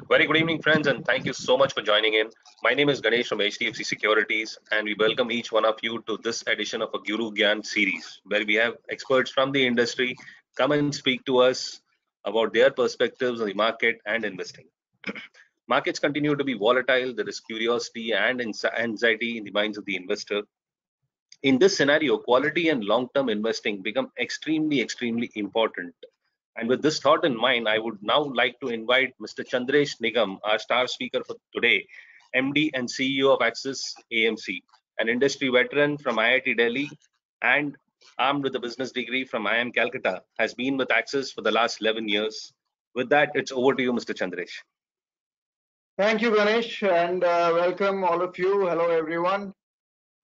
Very good evening, friends, and thank you so much for joining in. My name is Ganesh from HDFC Securities, and we welcome each one of you to this edition of a Guru Gyan series, where we have experts from the industry come and speak to us about their perspectives on the market and investing. Markets continue to be volatile. There is curiosity and anxiety in the minds of the investor. In this scenario, quality and long-term investing become extremely important. And with this thought in mind, I would now like to invite Mr. Chandresh Nigam, our star speaker for today, MD and CEO of Axis AMC, an industry veteran from IIT Delhi and armed with a business degree from IIM Calcutta, has been with Axis for the last 11 years. With that, it's over to you, Mr. Chandresh. Thank you, Ganesh, and welcome all of you. Hello, everyone.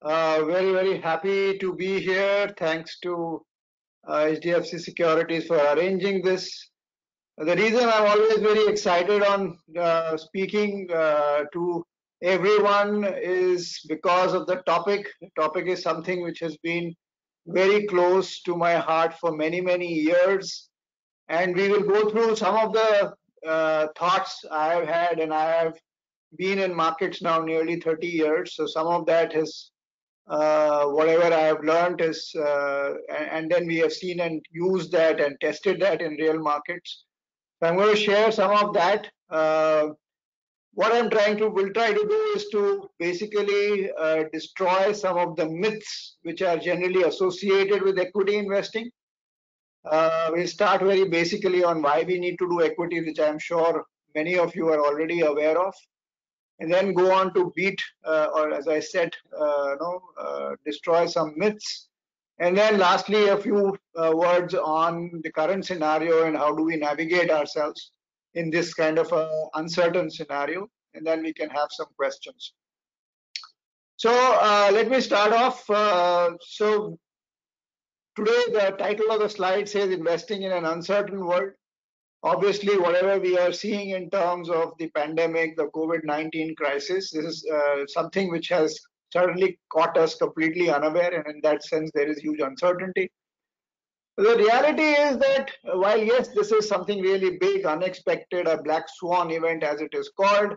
Very happy to be here. Thanks to HDFC Securities for arranging this. The reason I'm always very excited on speaking to everyone is because of the topic. The topic is something which has been very close to my heart for many years. And we will go through some of the thoughts I have had, and I have been in markets now nearly 30 years. So some of that has whatever I have learned is, and then we have seen and used that and tested that in real markets. So I'm going to share some of that. What will try to do is to basically destroy some of the myths which are generally associated with equity investing. We'll start very basically on why we need to do equity, which I'm sure many of you are already aware of, and then go on to beat, or as I said, destroy some myths. And then lastly, a few words on the current scenario and how do we navigate ourselves in this kind of uncertain scenario. And then we can have some questions. So let me start off. So today, the title of the slide says Investing in an Uncertain World. Obviously, whatever we are seeing in terms of the pandemic, the COVID-19 crisis, this is something which has certainly caught us completely unaware, and in that sense, there is huge uncertainty. The reality is that while, yes, this is something really big, unexpected, a black swan event as it is called,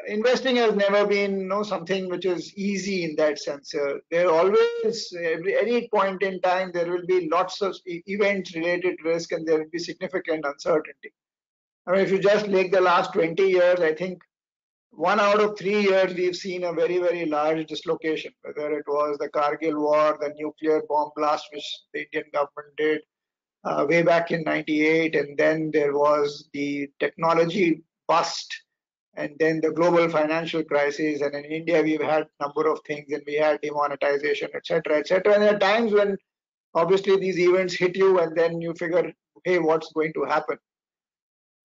investing has never been something which is easy in that sense. There always, any point in time, there will be lots of events related risk, and there will be significant uncertainty. I mean, if you just take the last 20 years, I think 1 out of 3 years we've seen a very large dislocation, whether it was the Kargil war, the nuclear bomb blast which the Indian government did way back in 98, and then there was the technology bust, and then the global financial crisis, and in India we've had a number of things, and we had demonetization, etc. And there are times when obviously these events hit you, and then you figure, hey, what's going to happen?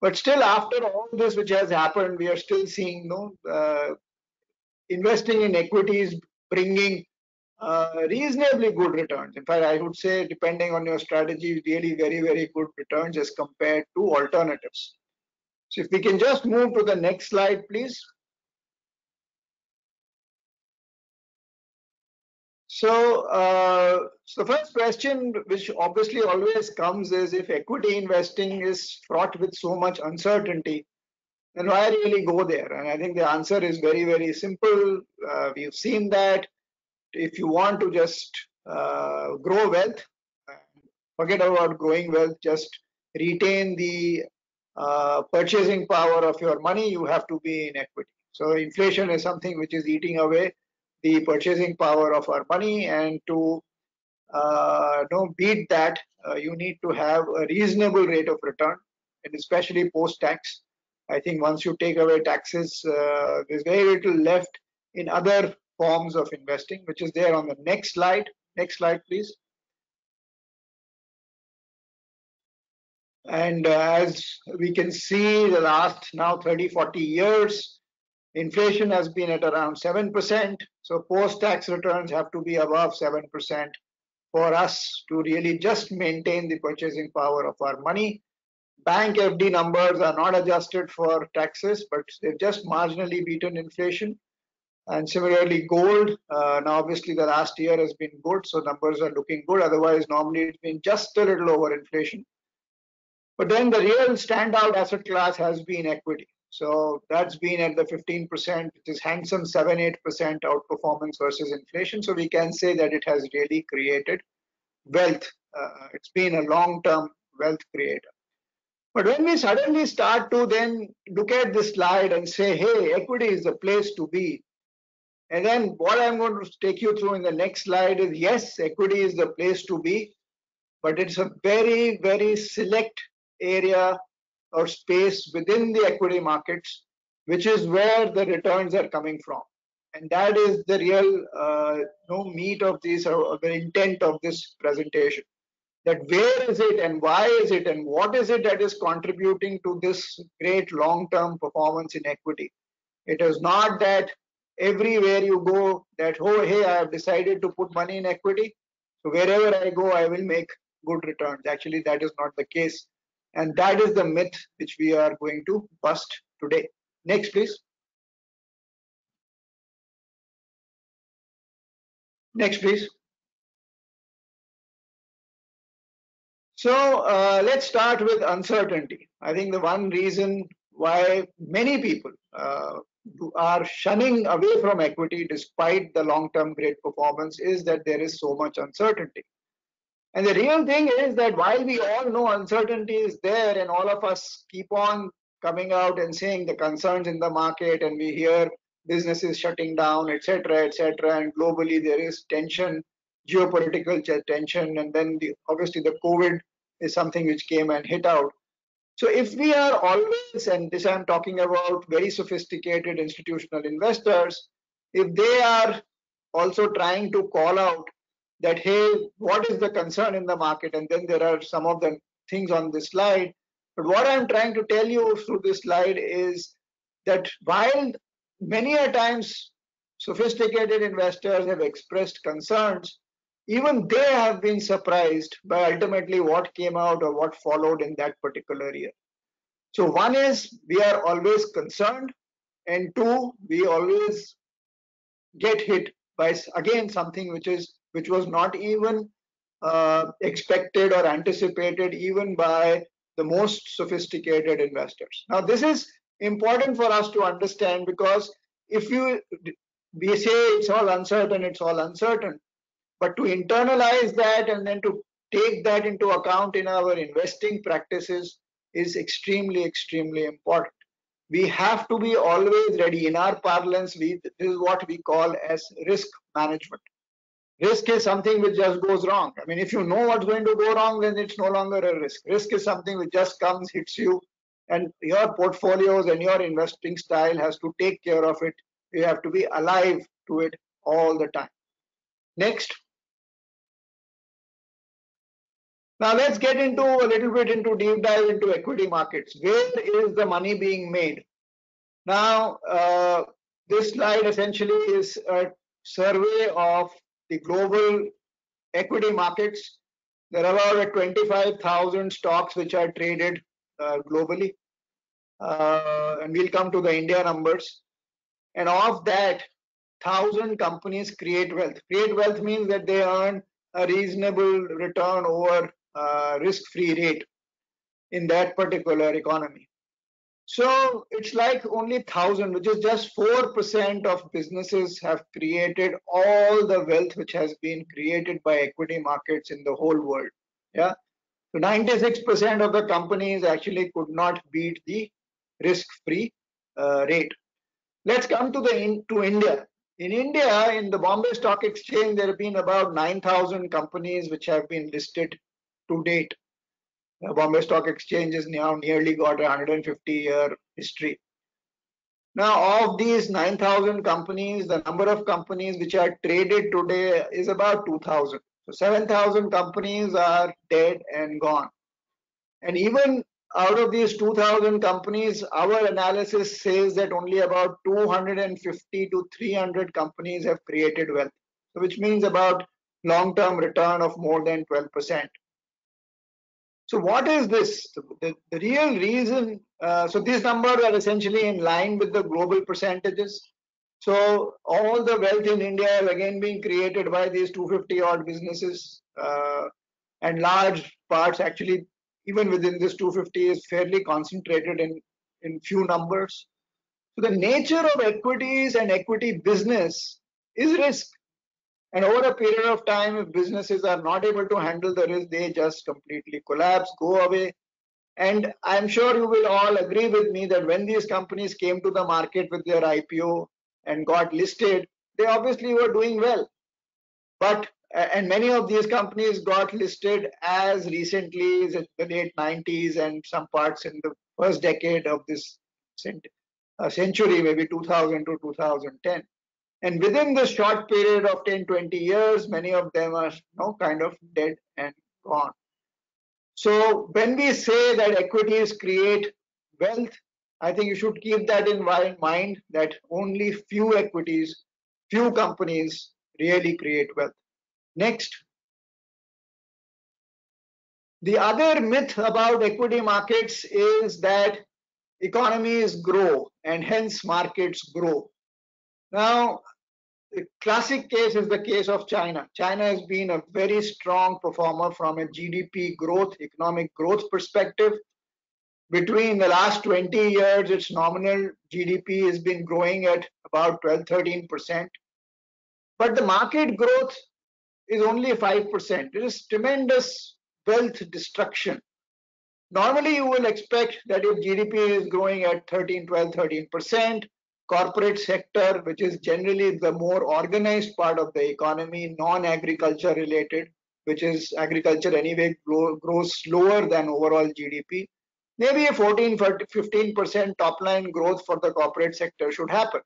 But still, after all this which has happened, we are still seeing investing in equities bringing reasonably good returns. In fact, I would say, depending on your strategy, really very good returns as compared to alternatives. So if we can just move to the next slide, please. So the first question, which obviously always comes, is if equity investing is fraught with so much uncertainty, then why really go there? And I think the answer is very simple. We've seen that if you want to just grow wealth, forget about growing wealth, just retain the purchasing power of your money, you have to be in equity. So inflation is something which is eating away the purchasing power of our money, and to beat that, you need to have a reasonable rate of return, and especially post-tax. I think once you take away taxes, there's very little left in other forms of investing, which is there on the next slide. Next slide, please. And as we can see, the last now 30-40 years, inflation has been at around 7%. So post-tax returns have to be above 7% for us to really just maintain the purchasing power of our money. Bank FD numbers are not adjusted for taxes, but they've just marginally beaten inflation. And similarly, gold, now obviously the last year has been good, so numbers are looking good. Otherwise, normally it's been just a little over inflation. But then the real standout asset class has been equity. So that's been at the 15%, which is handsome 7-8% outperformance versus inflation. So we can say that it has really created wealth. It's been a long-term wealth creator. But when we suddenly start to then look at this slide and say, hey, equity is the place to be. And then what I'm going to take you through in the next slide is, yes, equity is the place to be, but it's a very, very select area or space within the equity markets, which is where the returns are coming from. And that is the real meat of this, or the intent of this presentation. That where is it and why is it and what is it that is contributing to this great long-term performance in equity. It is not that everywhere you go that, oh, hey, I have decided to put money in equity, so wherever I go, I will make good returns. Actually, that is not the case. And that is the myth which we are going to bust today. Next, please. Next, please. So let's start with uncertainty. I think the one reason why many people are shunning away from equity despite the long-term great performance is that there is so much uncertainty. And the real thing is that while we all know uncertainty is there and all of us keep on coming out and saying the concerns in the market, and we hear businesses shutting down, etc., etc., and globally there is tension, geopolitical tension, and then obviously the COVID is something which came and hit out. So if we are always, and this I'm talking about very sophisticated institutional investors, if they are also trying to call out that, hey, what is the concern in the market? And then there are some of the things on this slide. But what I'm trying to tell you through this slide is that while many a times sophisticated investors have expressed concerns, even they have been surprised by ultimately what came out or what followed in that particular year. So one is we are always concerned, and two, we always get hit by again something which was not even expected or anticipated even by the most sophisticated investors. Now this is important for us to understand, because if we say it's all uncertain, but to internalize that and then to take that into account in our investing practices is extremely, extremely important. We have to be always ready. In our parlance, this is what we call as risk management. Risk is something which just goes wrong. I mean, if you know what's going to go wrong, then it's no longer a risk. Risk is something which just comes, hits you, and your portfolios and your investing style has to take care of it. You have to be alive to it all the time. Next. Now let's get into a little bit into deep dive into equity markets. Where is the money being made? Now, this slide essentially is a survey of the global equity markets. There are about 25,000 stocks which are traded globally. And we'll come to the India numbers. And of that, 1,000 companies create wealth. Create wealth means that they earn a reasonable return over risk-free rate in that particular economy. So it's like only 1,000, which is just 4% of businesses have created all the wealth which has been created by equity markets in the whole world. Yeah. So 96% of the companies actually could not beat the risk-free rate. Let's come to India. In India, in the Bombay Stock Exchange, there have been about 9,000 companies which have been listed to date. The Bombay Stock Exchange has now nearly got a 150-year history. Now, of these 9,000 companies, the number of companies which are traded today is about 2,000. So 7,000 companies are dead and gone. And even out of these 2,000 companies, our analysis says that only about 250 to 300 companies have created wealth, which means about long-term return of more than 12%. So what is this? The real reason, so these numbers are essentially in line with the global percentages. So all the wealth in India is again being created by these 250 odd businesses, and large parts actually even within this 250 is fairly concentrated in few numbers. So the nature of equities and equity business is risk. And over a period of time, if businesses are not able to handle the risk, they just completely collapse, go away. And I'm sure you will all agree with me that when these companies came to the market with their IPO and got listed, they obviously were doing well. But and many of these companies got listed as recently as the late 90s and some parts in the first decade of this century, maybe 2000 to 2010. And within this short period of 10, 20 years, many of them are kind of dead and gone. So when we say that equities create wealth, I think you should keep that in mind, that only few equities, few companies really create wealth. Next. The other myth about equity markets is that economies grow and hence markets grow. Now, the classic case is the case of China. China has been a very strong performer from a GDP growth, economic growth perspective. Between the last 20 years, its nominal GDP has been growing at about 12-13%. But the market growth is only 5%. It is tremendous wealth destruction. Normally, you will expect that if GDP is growing at 13%, corporate sector, which is generally the more organized part of the economy, non-agriculture related, which is agriculture anyway, grows slower than overall GDP. Maybe a 14-15% top line growth for the corporate sector should happen.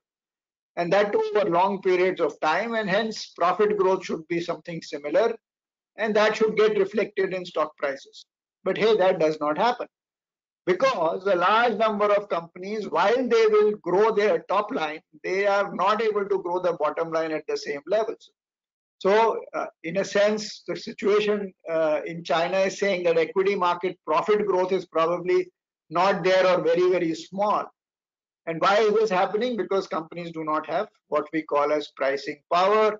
And that too over long periods of time, and hence profit growth should be something similar, and that should get reflected in stock prices. But hey, that does not happen, because a large number of companies, while they will grow their top line, they are not able to grow the bottom line at the same levels. So in a sense, the situation in China is saying that equity market profit growth is probably not there or very, very small. And why is this happening? Because companies do not have what we call as pricing power,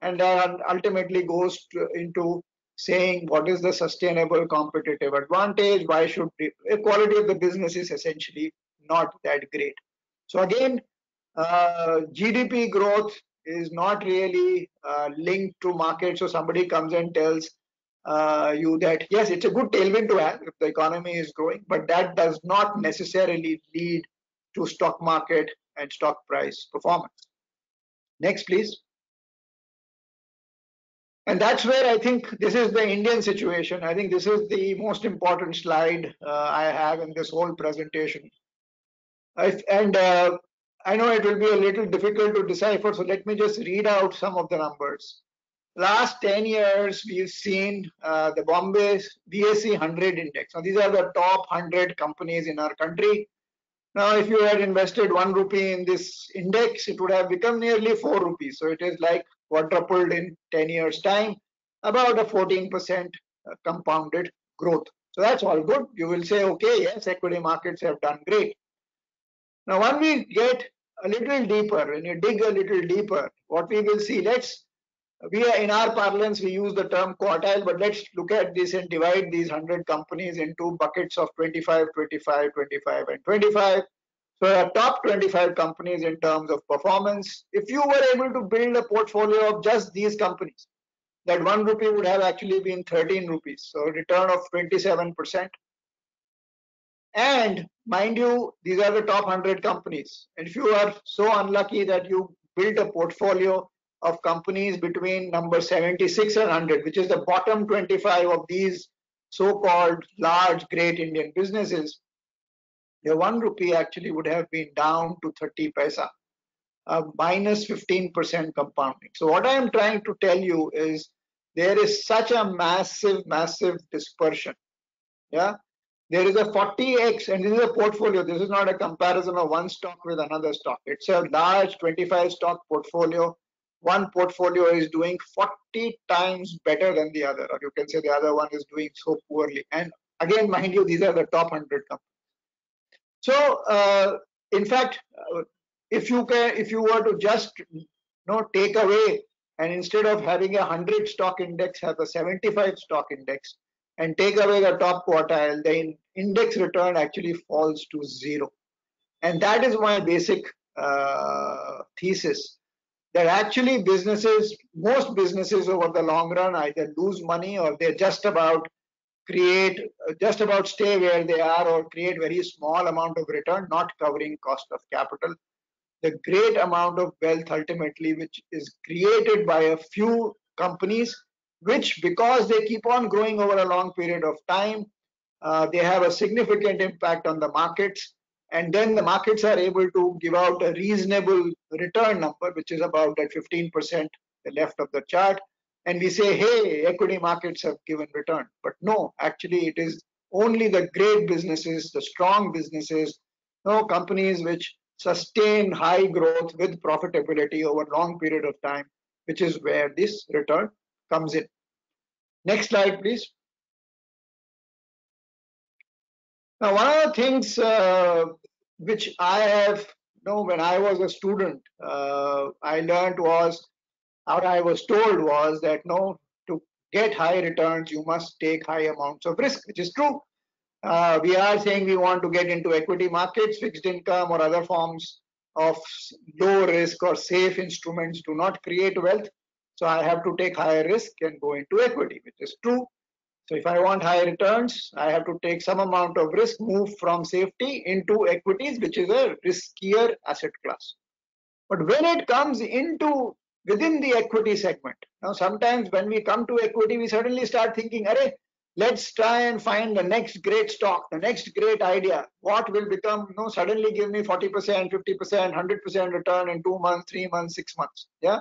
and that ultimately goes into saying what is the sustainable competitive advantage, why should the quality of the business is essentially not that great. So again, GDP growth is not really linked to market. So somebody comes and tells you that yes, it's a good tailwind to have if the economy is growing, but that does not necessarily lead to stock market and stock price performance. Next, please. And that's where I think this is the Indian situation. I think this is the most important slide I have in this whole presentation. I know it will be a little difficult to decipher, so let me just read out some of the numbers. Last 10 years, we've seen the Bombay BSE 100 index. Now, these are the top 100 companies in our country. Now, if you had invested 1 rupee in this index, it would have become nearly 4 rupees. So it is like quadrupled in 10 years' time, about a 14% compounded growth. So that's all good. You will say, okay, yes, equity markets have done great. Now, when we get a little deeper, when you dig a little deeper, what we will see, we are in our parlance, we use the term quartile, but let's look at this and divide these 100 companies into buckets of 25, 25, 25, and 25. So our top 25 companies in terms of performance, if you were able to build a portfolio of just these companies, that 1 rupee would have actually been 13 rupees. So a return of 27%. And mind you, these are the top 100 companies. And if you are so unlucky that you built a portfolio of companies between number 76 and 100, which is the bottom 25 of these so-called large, great Indian businesses, your 1 rupee actually would have been down to 30 paisa, minus 15% compounding. So what I am trying to tell you is there is such a massive, massive dispersion. Yeah. There is a 40x, and this is a portfolio. This is not a comparison of one stock with another stock. It's a large 25 stock portfolio. One portfolio is doing 40 times better than the other, or you can say the other one is doing so poorly. And again, mind you, these are the top 100 companies. So, in fact, if you were to just take away, and instead of having a 100 stock index, have a 75 stock index, and take away the top quartile, the index return actually falls to 0. And that is my basic thesis, that actually businesses, most businesses over the long run either lose money or they just about stay where they are or create very small amount of return, not covering cost of capital. The great amount of wealth ultimately which is created by a few companies, which because they keep on growing over a long period of time, they have a significant impact on the markets, and then the markets are able to give out a reasonable return number, which is about that 15%, the left of the chart, and we say, hey, equity markets have given return. But no, actually it is only the great businesses, the strong businesses, no companies which sustain high growth with profitability over long period of time, which is where this return comes in. Next slide, please. Now, one of the things which I have, when I was a student, I learned was, or I was told was that, to get high returns, you must take high amounts of risk, which is true. We are saying we want to get into equity markets, fixed income, or other forms of low risk or safe instruments do not create wealth. So I have to take higher risk and go into equity, which is true. So if I want high returns, I have to take some amount of risk, move from safety into equities, which is a riskier asset class. But when it comes into within the equity segment, now sometimes when we come to equity, we suddenly start thinking, Arey, let's try and find the next great stock, the next great idea. What will become, suddenly give me 40%, 50%, 100% return in 2 months, 3 months, 6 months. Yeah.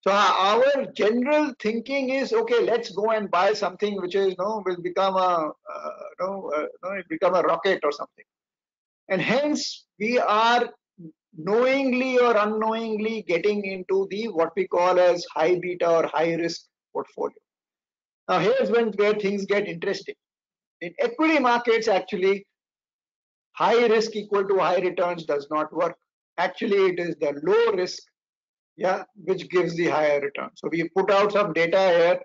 So our general thinking is, okay, let's go and buy something which is, will become become a rocket or something. And hence we are knowingly or unknowingly getting into the what we call as high beta or high risk portfolio. Now here's where things get interesting. In equity markets, actually, high risk equal to high returns does not work. Actually, it is the low risk, which gives the higher return. So we put out some data here.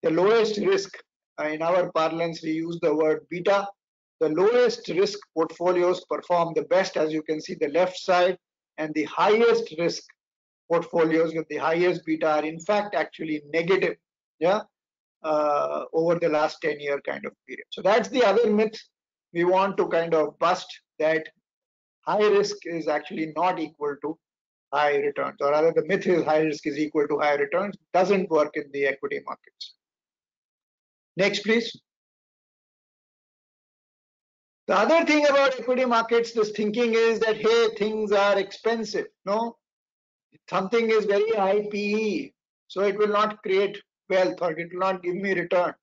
The lowest risk, in our parlance, we use the word beta. The lowest risk portfolios perform the best, as you can see the left side, and the highest risk portfolios with the highest beta are in fact actually negative, over the last 10-year kind of period. So that's the other myth we want to kind of bust, that high risk is actually not equal to high returns, or rather the myth is high risk is equal to high returns. Doesn't work in the equity markets. Next, please. The other thing about equity markets, this thinking is that, hey, things are expensive. No, something is very high PE, so it will not create wealth or it will not give me return.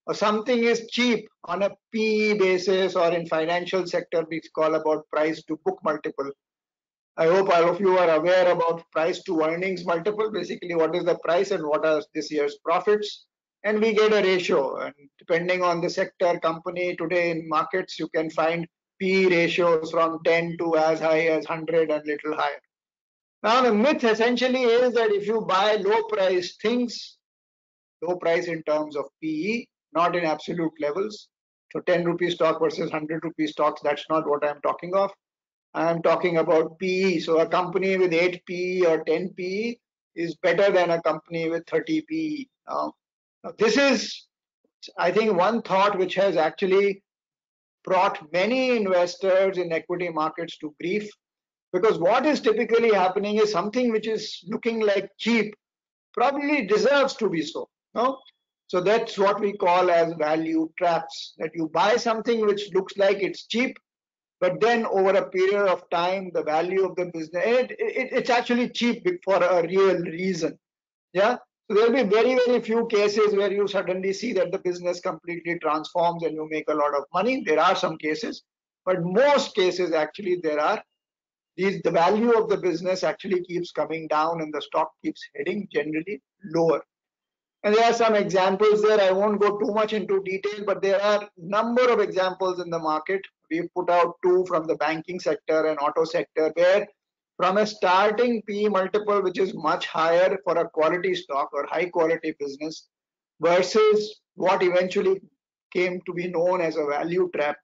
Or something is cheap on a PE basis, or in financial sector we call about price to book multiple. I hope all of you are aware about price to earnings multiple. Basically, what is the price and what are this year's profits? And we get a ratio. And depending on the sector, company, today in markets, you can find PE ratios from 10 to as high as 100 and little higher. Now, the myth essentially is that if you buy low price things, low price in terms of PE, not in absolute levels. So 10 rupee stock versus 100 rupee stocks, that's not what I'm talking of. I'm talking about PE. So a company with 8 PE or 10 PE is better than a company with 30 PE. Now, this is, I think, one thought which has actually brought many investors in equity markets to grief, because what is typically happening is something which is looking like cheap probably deserves to be so. No? So that's what we call as value traps, that you buy something which looks like it's cheap, but then over a period of time, the value of the business, it's actually cheap for a real reason. Yeah. So there'll be very, very few cases where you suddenly see that the business completely transforms and you make a lot of money. There are some cases, but most cases actually the value of the business actually keeps coming down and the stock keeps heading generally lower. And there are some examples there. I won't go too much into detail, but there are a number of examples in the market. We've put out 2 from the banking sector and auto sector, where from a starting PE multiple, which is much higher for a quality stock or high quality business, versus what eventually came to be known as a value trap.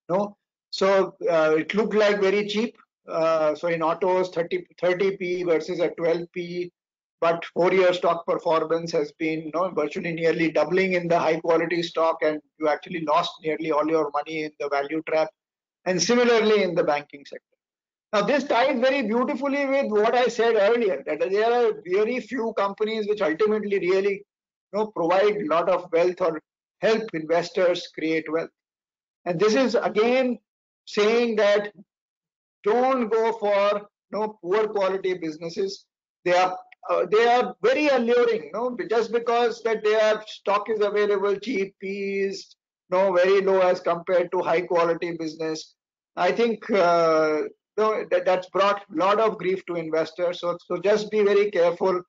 No, So it looked like very cheap. So in autos, 30p versus a 12p, but 4-year stock performance has been virtually nearly doubling in the high quality stock, and you actually lost nearly all your money in the value trap. And similarly in the banking sector. Now, this ties very beautifully with what I said earlier, that there are very few companies which ultimately really provide a lot of wealth or help investors create wealth. And this is again saying that don't go for poor quality businesses. They are very alluring, just because that their stock is available cheap, P is very low as compared to high quality business. I think that's brought a lot of grief to investors. So just be very careful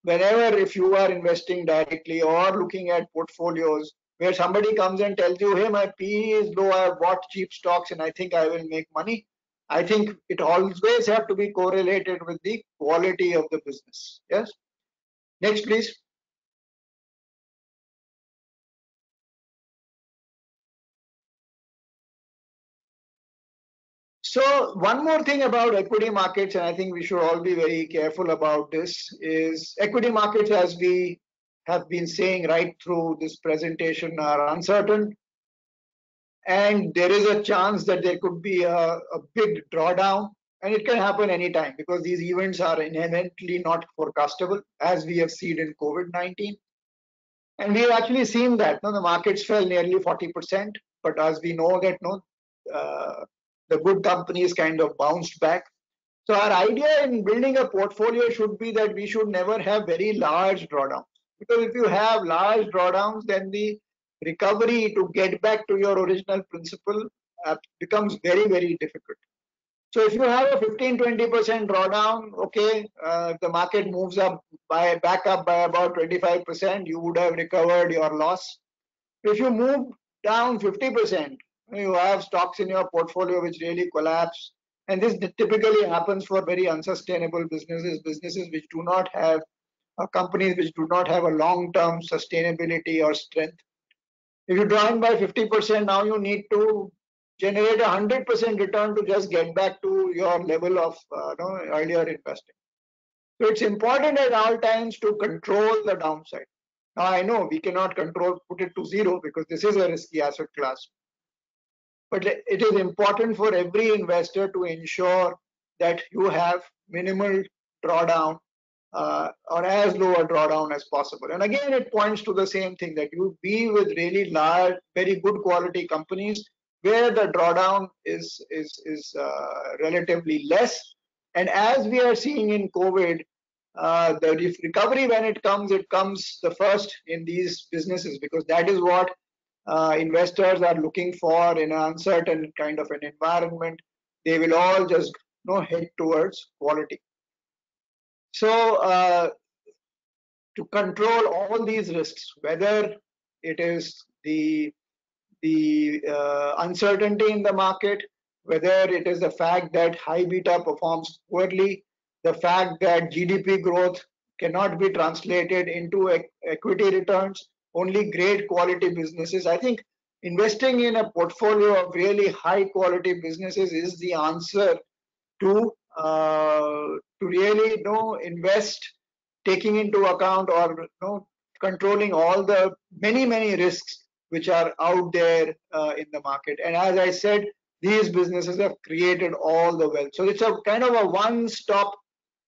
whenever, if you are investing directly or looking at portfolios where somebody comes and tells you, hey, my PE is low, I've bought cheap stocks and I think I will make money. I think it always have to be correlated with the quality of the business. Yes. Next, please. So one more thing about equity markets, and I think we should all be very careful about this, is equity markets, as we have been saying right through this presentation, are uncertain. And there is a chance that there could be a big drawdown, and it can happen anytime because these events are inherently not forecastable, as we have seen in COVID-19. And we have actually seen that the markets fell nearly 40%, but as we know that the good companies kind of bounced back. So our idea in building a portfolio should be that we should never have very large drawdowns, because if you have large drawdowns, then the recovery to get back to your original principle becomes very, very difficult. So if you have a 15-20% drawdown, okay, if the market moves up back up by about 25%, you would have recovered your loss. If you move down 50%, you have stocks in your portfolio which really collapse. And this typically happens for very unsustainable businesses which do not have companies which do not have a long-term sustainability or strength. If you draw in by 50%, now you need to generate 100% return to just get back to your level of earlier investing. So it's important at all times to control the downside. Now I know we cannot put it to zero because this is a risky asset class. But it is important for every investor to ensure that you have minimal drawdown or as low a drawdown as possible. And again, it points to the same thing, that you be with really large, very good quality companies where the drawdown is relatively less. And as we are seeing in COVID, the recovery, when it comes the first in these businesses, because that is what investors are looking for in an uncertain kind of an environment. They will all just head towards quality. So to control all these risks, whether it is the uncertainty in the market, whether it is the fact that high beta performs poorly, the fact that GDP growth cannot be translated into equity returns, only great quality businesses. I think investing in a portfolio of really high quality businesses is the answer to really invest, taking into account or controlling all the many risks which are out there in the market. And as I said, these businesses have created all the wealth. So it's a kind of a one-stop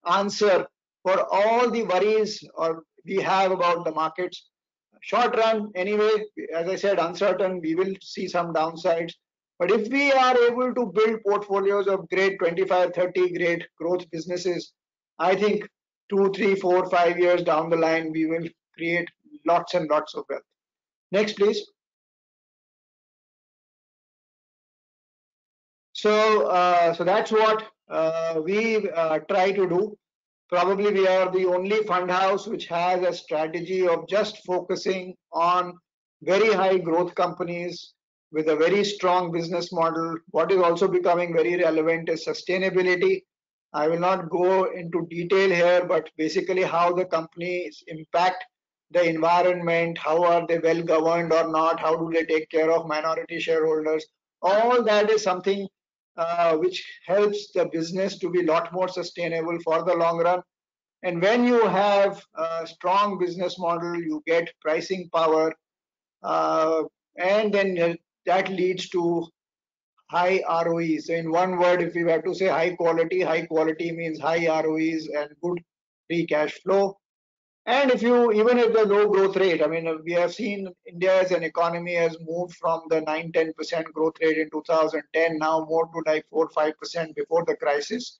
answer for all the worries or we have about the markets. Short run, anyway, as I said, uncertain, we will see some downsides. But if we are able to build portfolios of great 25, 30 great growth businesses, I think 2, 3, 4, 5 years down the line, we will create lots and lots of wealth. Next, please. So that's what we try to do. Probably we are the only fund house which has a strategy of just focusing on very high growth companies with a very strong business model. What is also becoming very relevant is sustainability. I will not go into detail here, but basically how the companies impact the environment, how are they well governed or not, how do they take care of minority shareholders. All that is something which helps the business to be a lot more sustainable for the long run. And when you have a strong business model, you get pricing power, uh, and then that leads to high ROEs. So in one word, if we were to say high quality means high ROEs and good free cash flow. And if you, even if the low growth rate, I mean, we have seen India as an economy has moved from the 9-10% growth rate in 2010, now more to like 4-5% before the crisis.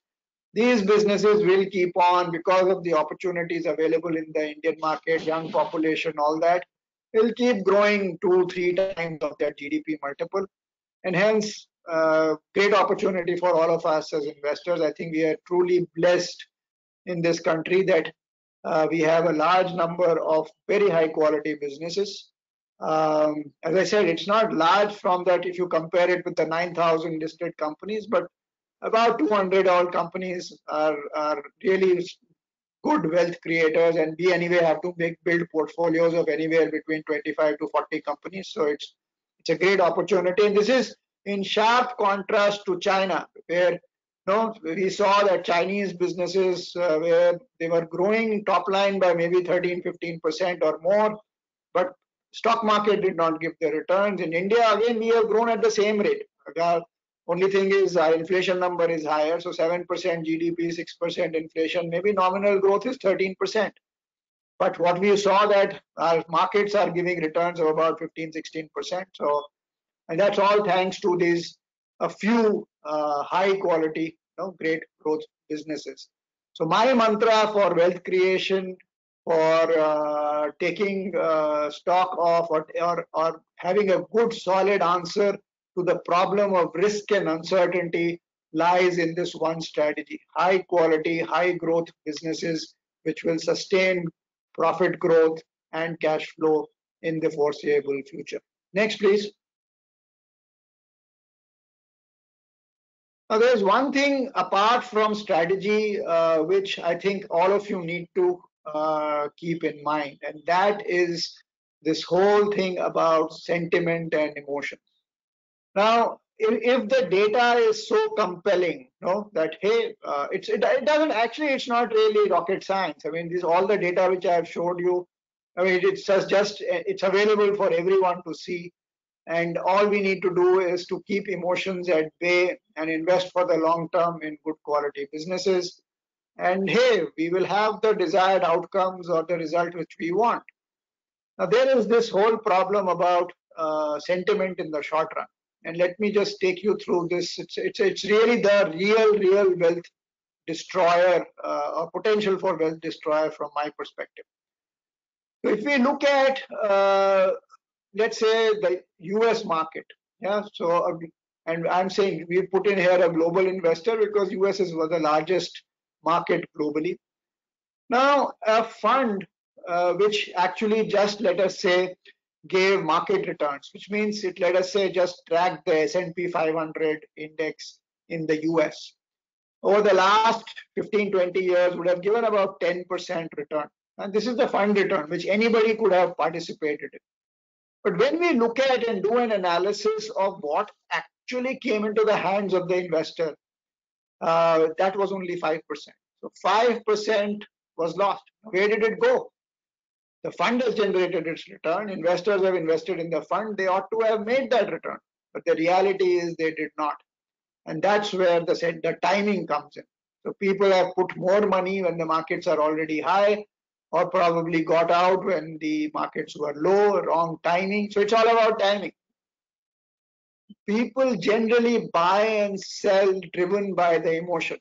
These businesses will keep on because of the opportunities available in the Indian market, young population, all that, will keep growing 2-3 times of their GDP multiple. And hence, great opportunity for all of us as investors. I think we are truly blessed in this country that we have a large number of very high quality businesses. As I said, it's not large from that if you compare it with the 9,000 listed companies, but about 200 odd companies are really good wealth creators, and we anyway have to build portfolios of anywhere between 25 to 40 companies. So it's a great opportunity, and this is in sharp contrast to China, where we saw that Chinese businesses where they were growing top line by maybe 13-15% or more, but stock market did not give the returns. In India, again, we have grown at the same rate. Only thing is our inflation number is higher, so 7% GDP, 6% inflation, maybe nominal growth is 13%. But what we saw that our markets are giving returns of about 15-16%. So, and that's all thanks to these a few high quality, great growth businesses. So my mantra for wealth creation, for taking stock of or having a good solid answer to the problem of risk and uncertainty lies in this one strategy: high quality, high growth businesses which will sustain profit growth and cash flow in the foreseeable future. Next, please. Now, there's one thing apart from strategy which I think all of you need to keep in mind, and that is this whole thing about sentiment and emotions. Now, if the data is so compelling, that hey, it doesn't actually, it's not really rocket science. I mean, this all the data which I have showed you. I mean, it's just it's available for everyone to see, and all we need to do is to keep emotions at bay and invest for the long term in good quality businesses. And hey, we will have the desired outcomes or the result which we want. Now, there is this whole problem about sentiment in the short run. And let me just take you through this. It's really the real wealth destroyer or potential for wealth destroyer from my perspective. So if we look at, let's say, the US market, yeah, so, and I'm saying we put in here a global investor because US is the largest market globally. Now, a fund which actually just, let us say, gave market returns, which means it, let us say, just tracked the S&P 500 index in the US. Over the last 15-20 years would have given about 10% return. And this is the fund return, which anybody could have participated in. But when we look at and do an analysis of what actually came into the hands of the investor, that was only 5%. So 5% was lost. Where did it go? The fund has generated its return. Investors have invested in the fund. They ought to have made that return. But the reality is they did not. And that's where the timing comes in. So people have put more money when the markets are already high, or probably got out when the markets were low, wrong timing. So it's all about timing. People generally buy and sell driven by the emotion.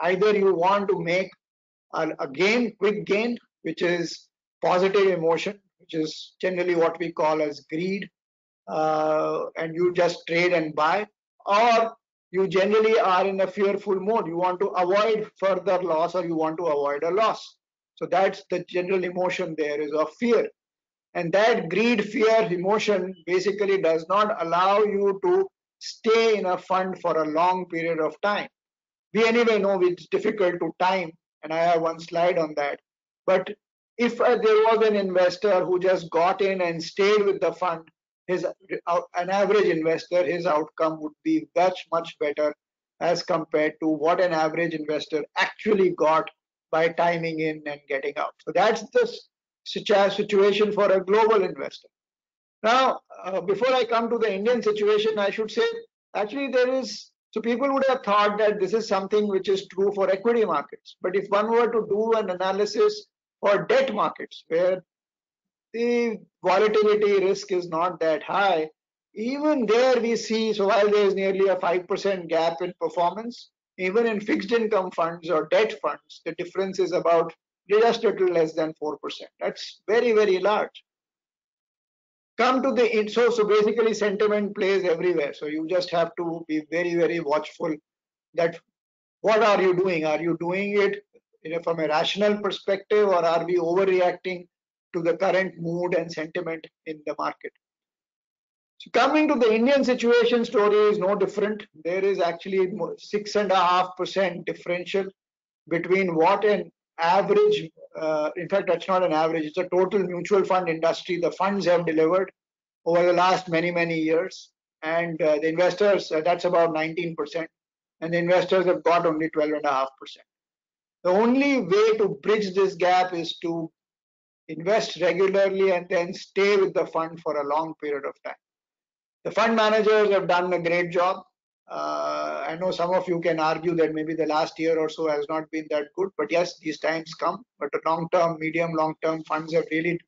Either you want to make a gain, quick gain, which is positive emotion, which is generally what we call as greed, and you just trade and buy, or you generally are in a fearful mode. You want to avoid further loss, or you want to avoid a loss. So that's the general emotion there is of fear. And that greed, fear, emotion basically does not allow you to stay in a fund for a long period of time. We anyway know it's difficult to time, and I have one slide on that. But if there was an investor who just got in and stayed with the fund, an average investor, his outcome would be much better as compared to what an average investor actually got by timing in and getting out. So that's the situation for a global investor. Now, before I come to the Indian situation, I should say actually so people would have thought that this is something which is true for equity markets. But if one were to do an analysis for debt markets, where the volatility risk is not that high, even there we see, so while there is nearly a 5% gap in performance, even in fixed income funds or debt funds, the difference is about just a little less than 4%. That's very, very large. Come to the so basically sentiment plays everywhere. So you just have to be very, very watchful that what are you doing? Are you doing it from a rational perspective, or are we overreacting to the current mood and sentiment in the market? So coming to the Indian situation, story is no different. There is actually 6.5% differential between what an average, in fact, that's not an average, it's a total mutual fund industry. The funds have delivered over the last many, many years. And the investors, that's about 19%. And the investors have got only 12.5%. The only way to bridge this gap is to invest regularly and then stay with the fund for a long period of time. The fund managers have done a great job. I know some of you can argue that maybe the last year or so has not been that good, but yes, these times come. But the long-term, medium, long-term funds have really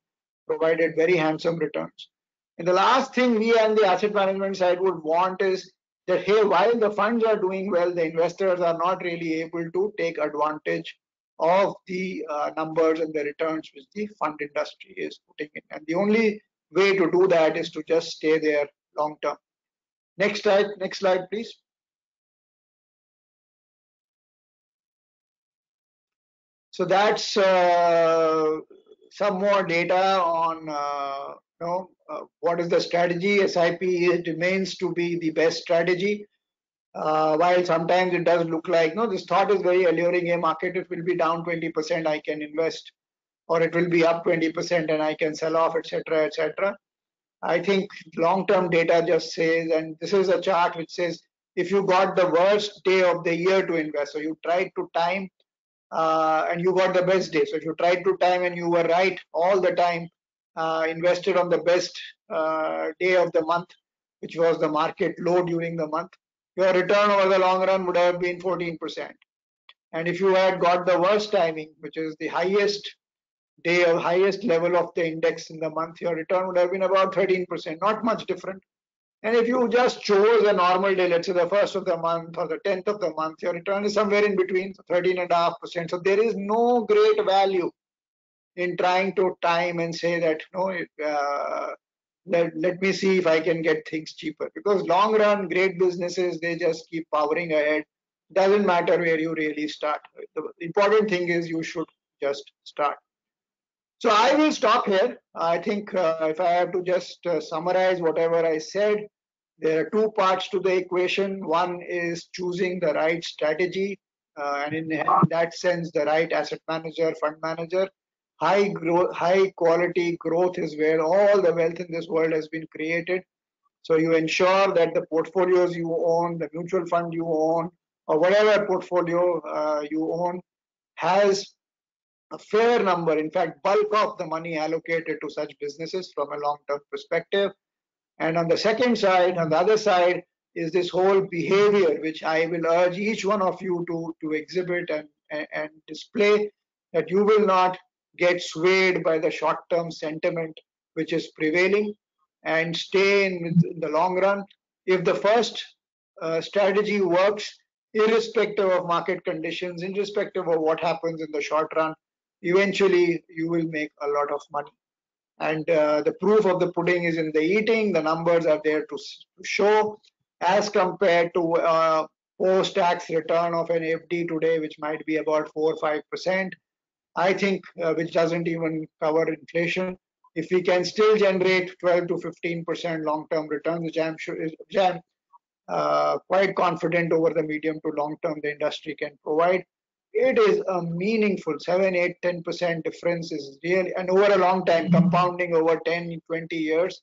provided very handsome returns. And the last thing we on the asset management side would want is that, hey, while the funds are doing well, the investors are not really able to take advantage of the numbers and the returns which the fund industry is putting in. And the only way to do that is to just stay there long term. Next slide, please. So that's some more data on what is the strategy. SIP remains to be the best strategy. While sometimes it does look like, no, this thought is very alluring. A market, it will be down 20%, I can invest, or it will be up 20% and I can sell off, etc., etc. I think long-term data just says, and this is a chart which says, if you got the worst day of the year to invest, so you tried to time and you got the best day. So if you tried to time and you were right all the time, invested on the best day of the month, which was the market low during the month, your return over the long run would have been 14%. And if you had got the worst timing, which is the highest day or highest level of the index in the month, your return would have been about 13%, not much different. And if you just chose a normal day, let's say the 1st of the month or the 10th of the month, your return is somewhere in between, 13.5%. So there is no great value in trying to time and say that, no, let me see if I can get things cheaper. Because long run, great businesses, they just keep powering ahead. Doesn't matter where you really start. The important thing is you should just start. So I will stop here. I think if I have to just summarize whatever I said, there are two parts to the equation. One is choosing the right strategy, and in that sense, the right asset manager, fund manager. High growth, high quality growth is where all the wealth in this world has been created. So you ensure that the portfolios you own, the mutual fund you own, or whatever portfolio you own, has a fair number, in fact, bulk of the money allocated to such businesses from a long-term perspective. And on the second side, on the other side, is this whole behavior, which I will urge each one of you to exhibit and display, that you will not get swayed by the short-term sentiment which is prevailing, and stay in the long run. If the first strategy works, irrespective of market conditions, irrespective of what happens in the short run, eventually you will make a lot of money. And the proof of the pudding is in the eating. The numbers are there to show, as compared to post-tax return of an FD today, which might be about 4 or 5%. I think which doesn't even cover inflation. If we can still generate 12 to 15% long-term returns, which I'm sure which I'm quite confident over the medium to long term the industry can provide, it is a meaningful 7, 8, 10% difference is really, and over a long time, compounding over 10, 20 years,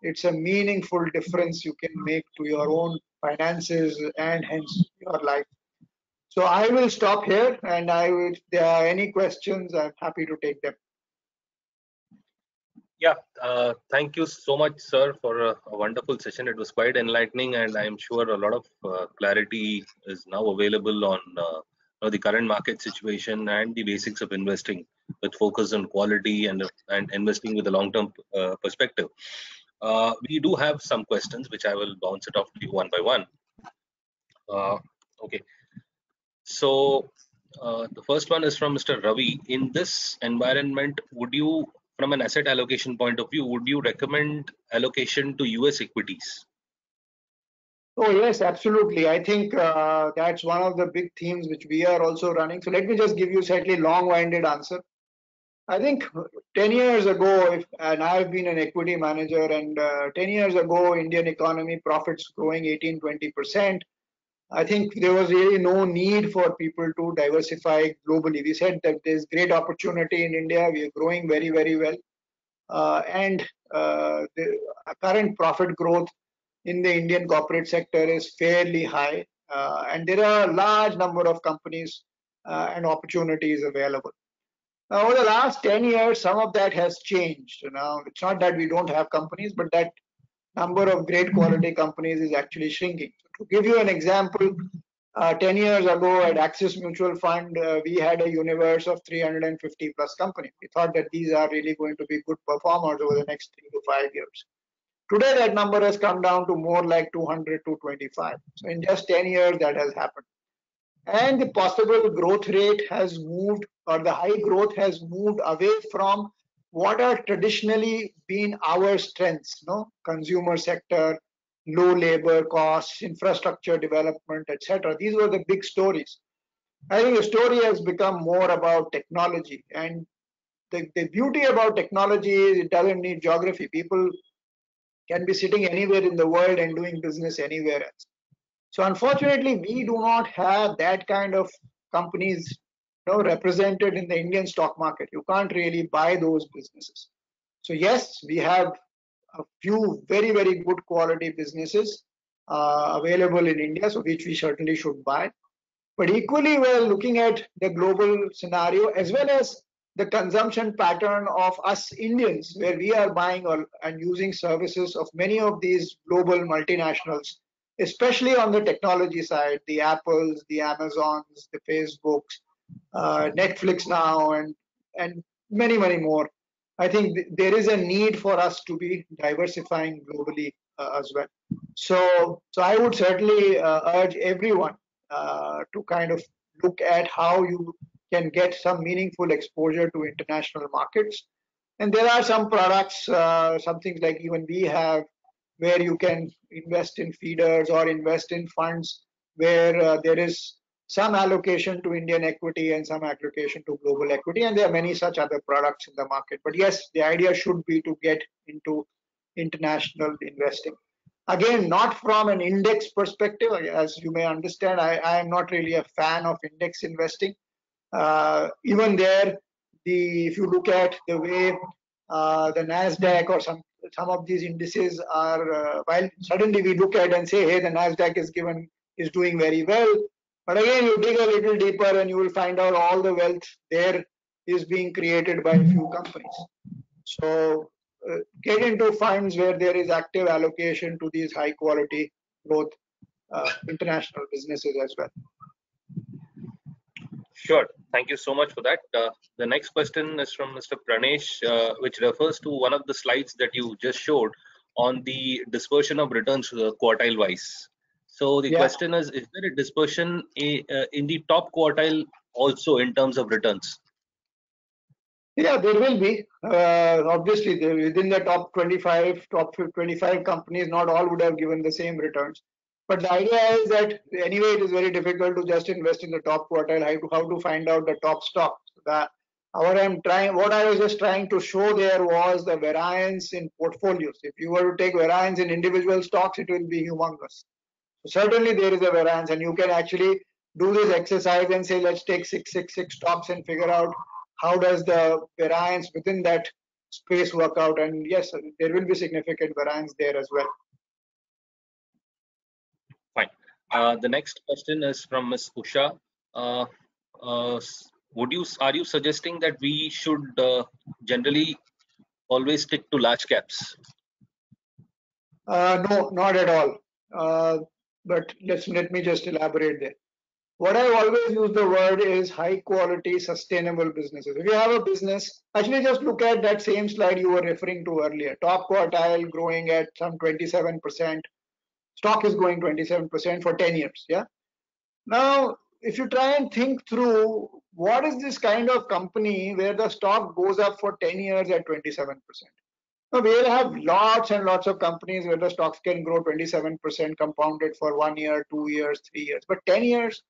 it's a meaningful difference you can make to your own finances and hence your life. So I will stop here, and if there are any questions, I'm happy to take them. Yeah, thank you so much, sir, for a wonderful session. It was quite enlightening, and I'm sure a lot of clarity is now available on the current market situation and the basics of investing, with focus on quality and investing with a long-term perspective. We do have some questions, which I will bounce it off to you one by one. Okay, so the first one is from Mr. Ravi. In this environment, would you, from an asset allocation point of view, would you recommend allocation to US equities? Oh, yes, absolutely. I think that's one of the big themes which we are also running. So let me just give you a slightly long-winded answer. I think 10 years ago, and I've been an equity manager, and 10 years ago, Indian economy profits growing 18-20%. I think there was really no need for people to diversify globally. We said that there's great opportunity in India. We are growing very, very well. And the current profit growth in the Indian corporate sector is fairly high. And there are a large number of companies and opportunities available. Now, over the last 10 years, some of that has changed. Now, it's not that we don't have companies, but that number of great quality companies is actually shrinking. To give you an example, 10 years ago at Axis Mutual Fund, we had a universe of 350 plus companies. We thought that these are really going to be good performers over the next 3 to 5 years. Today, that number has come down to more like 200 to 25. So in just 10 years, that has happened. And the possible growth rate has moved, or the high growth has moved away from what are traditionally been our strengths, consumer sector, low labor costs, infrastructure development, etc. These were the big stories. I think the story has become more about technology. And the beauty about technology is it doesn't need geography. People can be sitting anywhere in the world and doing business anywhere else. So unfortunately, we do not have that kind of companies represented in the Indian stock market. You can't really buy those businesses. So yes, we have a few very, very good quality businesses available in India, so which we certainly should buy. But equally, we're looking at the global scenario as well as the consumption pattern of us Indians, where we are buying and using services of many of these global multinationals, especially on the technology side, the Apples, the Amazons, the Facebooks, Netflix now, and many, many more. I think there is a need for us to be diversifying globally as well. So I would certainly urge everyone to kind of look at how you can get some meaningful exposure to international markets. And there are some products, some things like even we have, where you can invest in feeders or invest in funds where there is some allocation to Indian equity and some allocation to global equity. And there are many such other products in the market. But yes, the idea should be to get into international investing. Again, not from an index perspective. As you may understand, I am not really a fan of index investing. Even there, if you look at the way the Nasdaq or some of these indices are, while suddenly we look at and say, hey, the Nasdaq is doing very well. But again, you dig a little deeper and you will find out all the wealth there is being created by a few companies. So get into funds where there is active allocation to these high quality growth international businesses as well. Sure. Thank you so much for that. The next question is from Mr. Pranesh, which refers to one of the slides that you just showed on the dispersion of returns quartile wise. So the question is there a dispersion in the top quartile also in terms of returns? Yeah, there will be. Obviously, within the top 25 companies, not all would have given the same returns. But the idea is that anyway, it is very difficult to just invest in the top quartile. How to find out the top stock? What I was just trying to show there was the variance in portfolios. If you were to take variance in individual stocks, it will be humongous. So certainly there is a variance, and you can actually do this exercise and say, let's take 666 stocks and figure out how does the variance within that space work out, and yes, there will be significant variance there as well. Fine. The next question is from Ms. Usha. Uh, are you suggesting that we should generally always stick to large caps? No, not at all. But let me just elaborate there. What I always use the word is high quality, sustainable businesses. If you have a business, actually just look at that same slide you were referring to earlier. Top quartile growing at some 27%. Stock is growing 27% for 10 years. Yeah. Now, if you try and think through what is this kind of company where the stock goes up for 10 years at 27%? Now, we'll have lots and lots of companies where the stocks can grow 27% compounded for 1 year, 2 years, 3 years, but 10 years.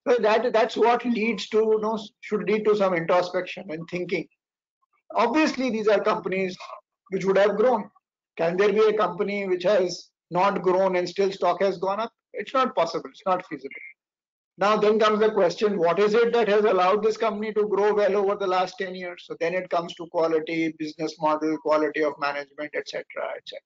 So that's what leads to, should lead to some introspection and thinking. Obviously, these are companies which would have grown. Can there be a company which has not grown and still stock has gone up? It's not possible. It's not feasible. Now, then comes the question, what is it that has allowed this company to grow well over the last 10 years? So then it comes to quality, business model, quality of management, etc., etc.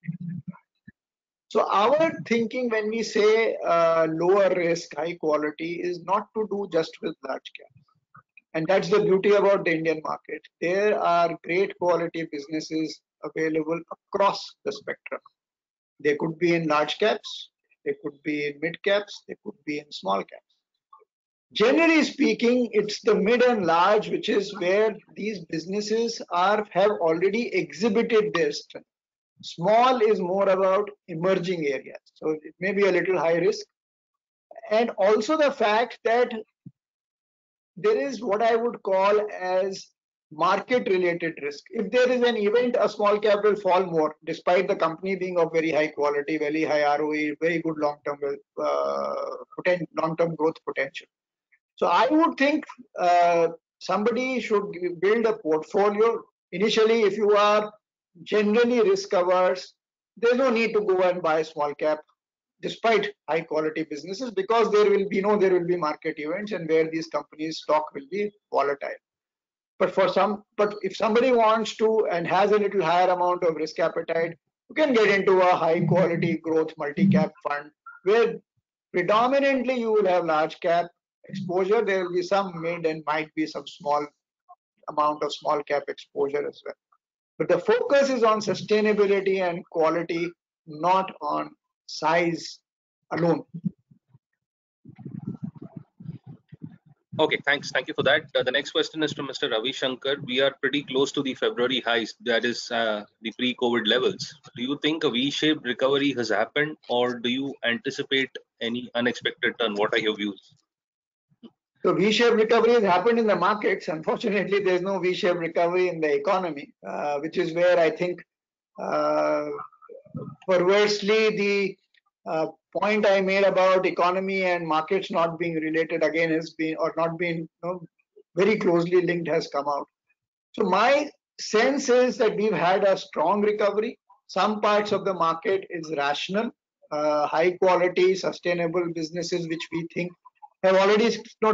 So our thinking when we say lower risk, high quality is not to do just with large caps. And that's the beauty about the Indian market. There are great quality businesses available across the spectrum. They could be in large caps, they could be in mid caps, they could be in small caps. Generally speaking, it's the mid and large, which is where these businesses have already exhibited their strength. Small is more about emerging areas. So it may be a little high risk. And also the fact that there is what I would call as market related risk. If there is an event, a small cap will fall more, despite the company being of very high quality, very high ROE, very good long-term growth potential. So I would think somebody should build a portfolio. Initially, if you are generally risk averse, there's no need to go and buy small cap despite high quality businesses, because there will be market events and where these companies stock will be volatile. But if somebody wants to and has a little higher amount of risk appetite, you can get into a high quality growth multi-cap fund where predominantly you will have large cap exposure. There will be some mid and might be some small amount of small cap exposure as well. But the focus is on sustainability and quality, not on size alone. Okay, thanks. Thank you for that. The next question is from Mr. Ravi Shankar. We are pretty close to the February highs, that is the pre-COVID levels. Do you think a V-shaped recovery has happened, or do you anticipate any unexpected turn? What are your views? So V-shaped recovery has happened in the markets. Unfortunately, there's no V-shaped recovery in the economy, which is where I think perversely the point I made about economy and markets not being related again not being very closely linked has come out. So my sense is that we've had a strong recovery. Some parts of the market is rational, high quality, sustainable businesses which we think have already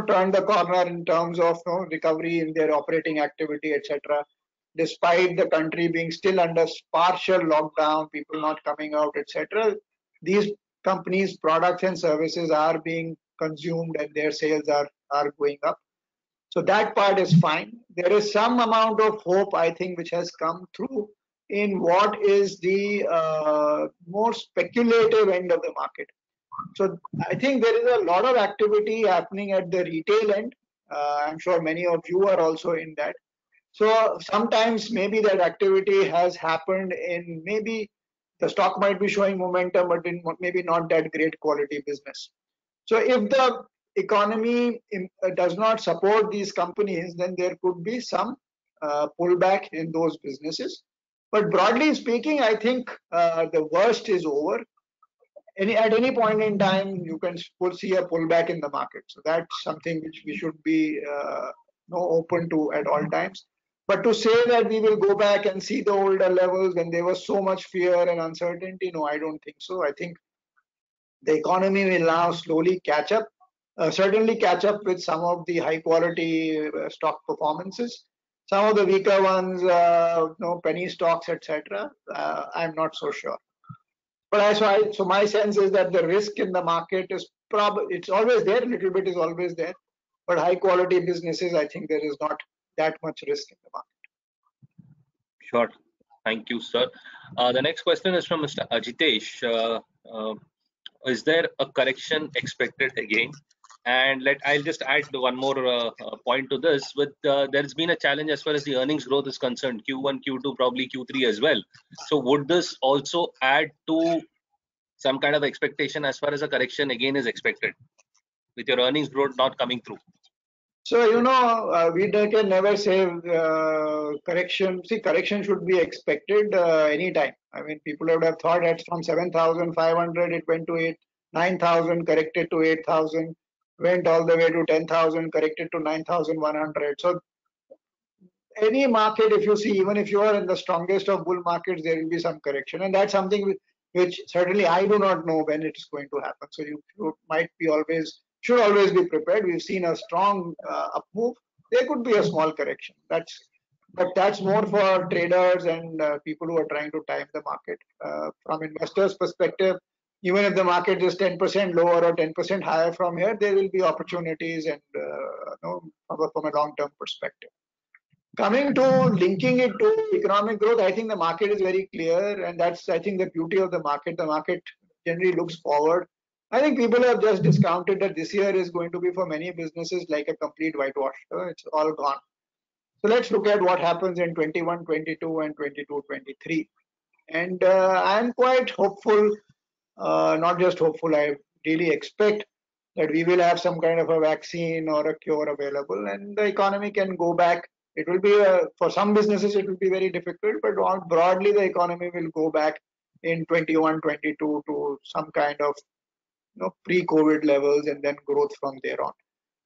turned the corner in terms of recovery in their operating activity, etc. Despite the country being still under partial lockdown, people not coming out, etc. These companies' products and services are being consumed and their sales are going up. So that part is fine. There is some amount of hope, I think, which has come through in what is the more speculative end of the market. So I think there is a lot of activity happening at the retail end. I'm sure many of you are also in that. So sometimes maybe that activity has happened in maybe the stock might be showing momentum, but in maybe not that great quality business. So if the economy does not support these companies, then there could be some pullback in those businesses. But broadly speaking, I think the worst is over. At any point in time, you can see a pullback in the market. So that's something which we should be open to at all times. But to say that we will go back and see the older levels when there was so much fear and uncertainty, no, I don't think so. I think the economy will now slowly catch up, certainly catch up with some of the high quality stock performances. Some of the weaker ones, penny stocks, etc. I'm not so sure. But so my sense is that the risk in the market is probably, it's always there, a little bit is always there. But high quality businesses, I think there is not that much risk in the market. Sure. Thank you, sir. The next question is from Mr. Ajitesh. Is there a correction expected again? And I'll just add one more point to this. There's been a challenge as far as the earnings growth is concerned, Q1, Q2, probably Q3 as well. So would this also add to some kind of expectation as far as a correction again is expected, with your earnings growth not coming through? So, we can never say correction. See, correction should be expected anytime. I mean, people would have thought that from 7,500, it went to 9,000, corrected to 8,000, went all the way to 10,000, corrected to 9,100. So, any market, if you see, even if you are in the strongest of bull markets, there will be some correction. And that's something which certainly I do not know when it's going to happen. So, you should always be prepared. We've seen a strong up move. There could be a small correction. But that's more for traders and people who are trying to time the market. From investors' perspective, even if the market is 10% lower or 10% higher from here, there will be opportunities and from a long-term perspective. Coming to linking it to economic growth, I think the market is very clear, and that's, I think, the beauty of the market. The market generally looks forward. I think people have just discounted that this year is going to be for many businesses like a complete whitewash. It's all gone. So let's look at what happens in 21, 22, and 22, 23. And I'm quite hopeful, not just hopeful, I really expect that we will have some kind of a vaccine or a cure available and the economy can go back. It will be, for some businesses, it will be very difficult, but broadly, the economy will go back in 21, 22 to some kind of pre-COVID levels and then growth from there on.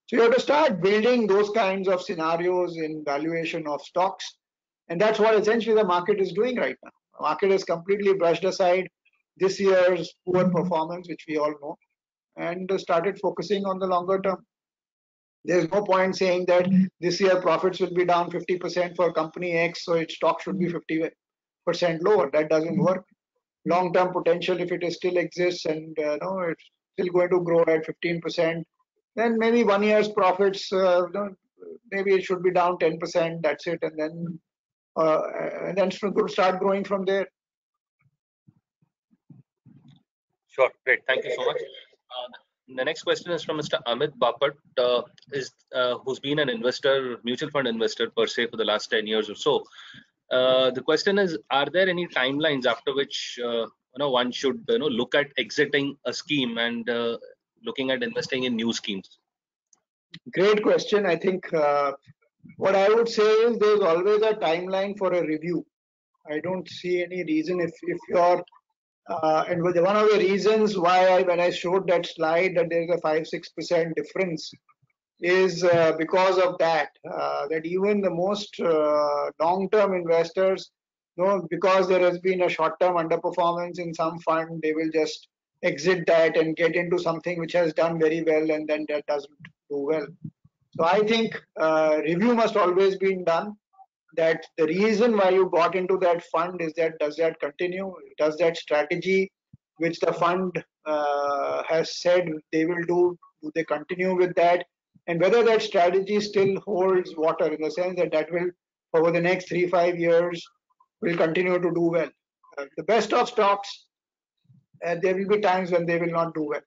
So you have to start building those kinds of scenarios in valuation of stocks. And that's what essentially the market is doing right now. The market has completely brushed aside this year's poor performance, which we all know, and started focusing on the longer term. There's no point saying that this year profits will be down 50% for company X, so its stock should be 50% lower. That doesn't work. Long-term potential, if it still exists and it's still going to grow at 15%, then maybe 1 year's profits, maybe it should be down 10%. That's it, and then start growing from there. Sure, great. Thank you so much. The next question is from Mr. Amit Bapat, who's been an investor, mutual fund investor per se for the last 10 years or so. The question is, are there any timelines after which one should look at exiting a scheme and looking at investing in new schemes? Great question. I think what I would say is there's always a timeline for a review. I don't see any reason if you're and one of the reasons why when I showed that slide that there's a 5-6% difference is because of that even the most long-term investors, because there has been a short-term underperformance in some fund, they will just exit that and get into something which has done very well and then that doesn't do well. So I think review must always be done. That the reason why you got into that fund is that does that continue? Does that strategy which the fund has said they will do they continue with that? And whether that strategy still holds water in the sense that will, over the next 3-5 years, will continue to do well. The best of stocks, there will be times when they will not do well.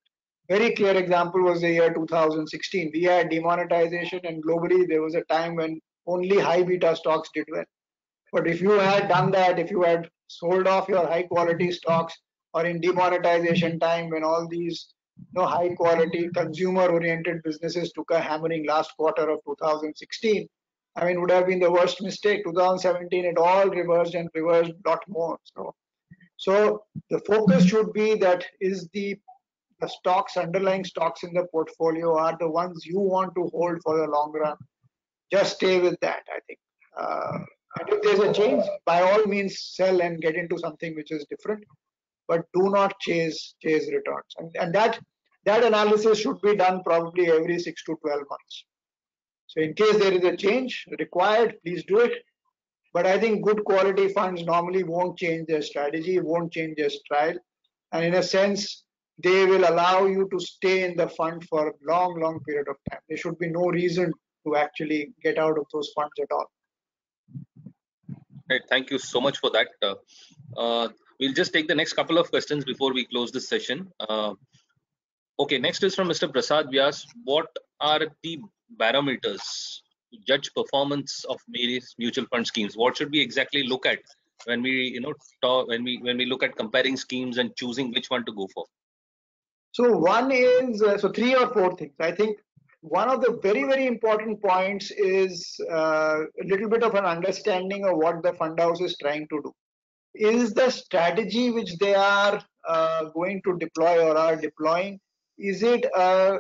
Very clear example was the year 2016. We had demonetization and globally there was a time when only high beta stocks did well. But if you had done that, if you had sold off your high quality stocks or in demonetization time when all these high quality consumer oriented businesses took a hammering last quarter of 2016, I mean, would have been the worst mistake. 2017, it all reversed and reversed a lot more. So the focus should be that is the stocks, underlying stocks in the portfolio are the ones you want to hold for the long run. Just stay with that, I think. And if there's a change, by all means, sell and get into something which is different, but do not chase returns. And that analysis should be done probably every 6 to 12 months. So in case there is a change required, please do it. But I think good quality funds normally won't change their strategy, won't change their style. And in a sense, they will allow you to stay in the fund for a long, long period of time. There should be no reason to actually get out of those funds at all. Right, thank you so much for that. We'll just take the next couple of questions before we close this session. Okay, next is from Mr. Prasad Vyas. What are the barometers to judge performance of various mutual fund schemes? What should we exactly look at when we, when we look at comparing schemes and choosing which one to go for? So one is so 3 or 4 things. I think one of the very, very important points is a little bit of an understanding of what the fund house is trying to do. Is the strategy which they are going to deploy or are deploying, is it a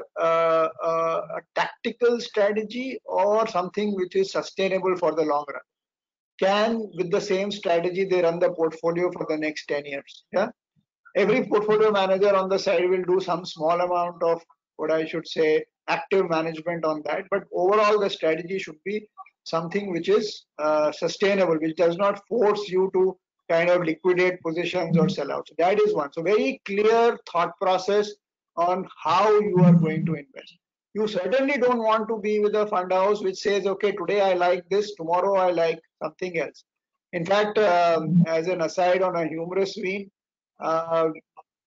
tactical strategy or something which is sustainable for the long run? Can, with the same strategy, they run the portfolio for the next 10 years? Yeah. Every portfolio manager on the side will do some small amount of what I should say active management on that, but overall the strategy should be something which is sustainable, which does not force you to kind of liquidate positions or sell out. So that is one. So very clear thought process on how you are going to invest. You certainly don't want to be with a fund house which says, okay, today I like this, tomorrow I like something else. In fact, as an aside on a humorous vein, uh,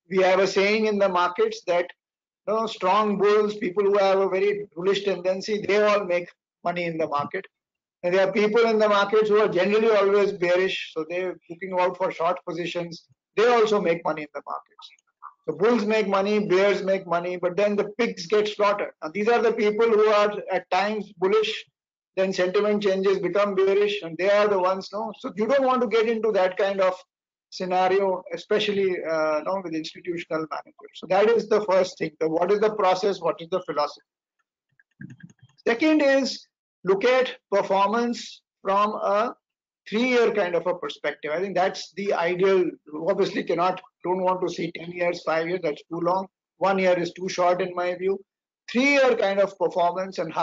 we have a saying in the markets that strong bulls, people who have a very bullish tendency, they all make money in the market. And there are people in the markets who are generally always bearish, so they're looking out for short positions. They also make money in the markets. So bulls make money, bears make money, but then the pigs get slaughtered. Now these are the people who are at times bullish, then sentiment changes, become bearish, and they are the ones. No, so you don't want to get into that kind of scenario, especially with institutional managers. So that is the first thing. What is the process? What is the philosophy? Second is look at performance from a 3-year kind of a perspective. I think that's the ideal. Obviously, don't want to see 10 years, 5 years. That's too long. 1 year is too short in my view. 3-year kind of performance and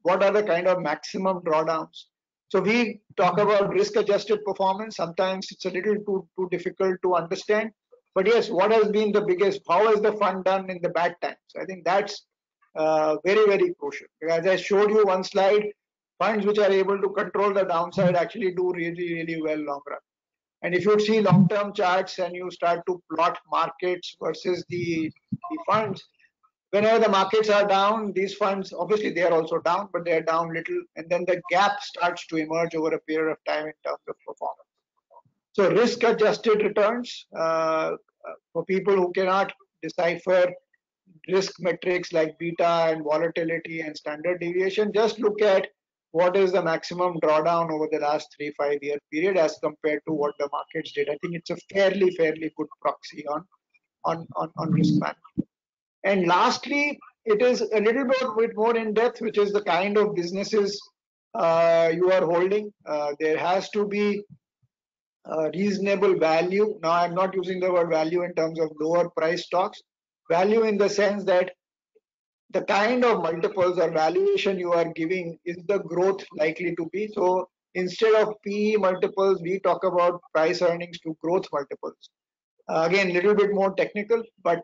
what are the kind of maximum drawdowns. So we talk about risk-adjusted performance. Sometimes it's a little too difficult to understand. But yes, what has been the biggest? How has the fund done in the bad times? I think that's very, very crucial. As I showed you one slide, funds which are able to control the downside actually do really, really well long run. And if you see long-term charts and you start to plot markets versus the funds, whenever the markets are down, these funds, obviously they are also down, but they are down little. And then the gap starts to emerge over a period of time in terms of performance. So risk-adjusted returns for people who cannot decipher risk metrics like beta and volatility and standard deviation, just look at what is the maximum drawdown over the last 3-5 year period as compared to what the markets did. I think it's a fairly good proxy on risk management. And lastly, it is a little bit more in depth, which is the kind of businesses you are holding. There has to be reasonable value. Now, I'm not using the word value in terms of lower price stocks. Value in the sense that the kind of multiples or valuation you are giving, is the growth likely to be? So instead of PE multiples, we talk about price earnings to growth multiples. Again, a little bit more technical, but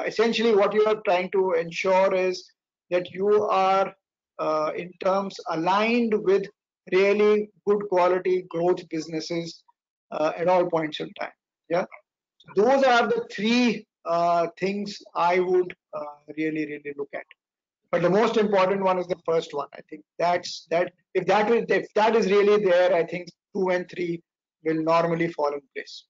essentially what you are trying to ensure is that you are in terms aligned with really good quality growth businesses at all points in time. Yeah, those are the 3 things I would really look at. But the most important one is the first one. I think if that is really there, I think 2 and 3 will normally fall in place.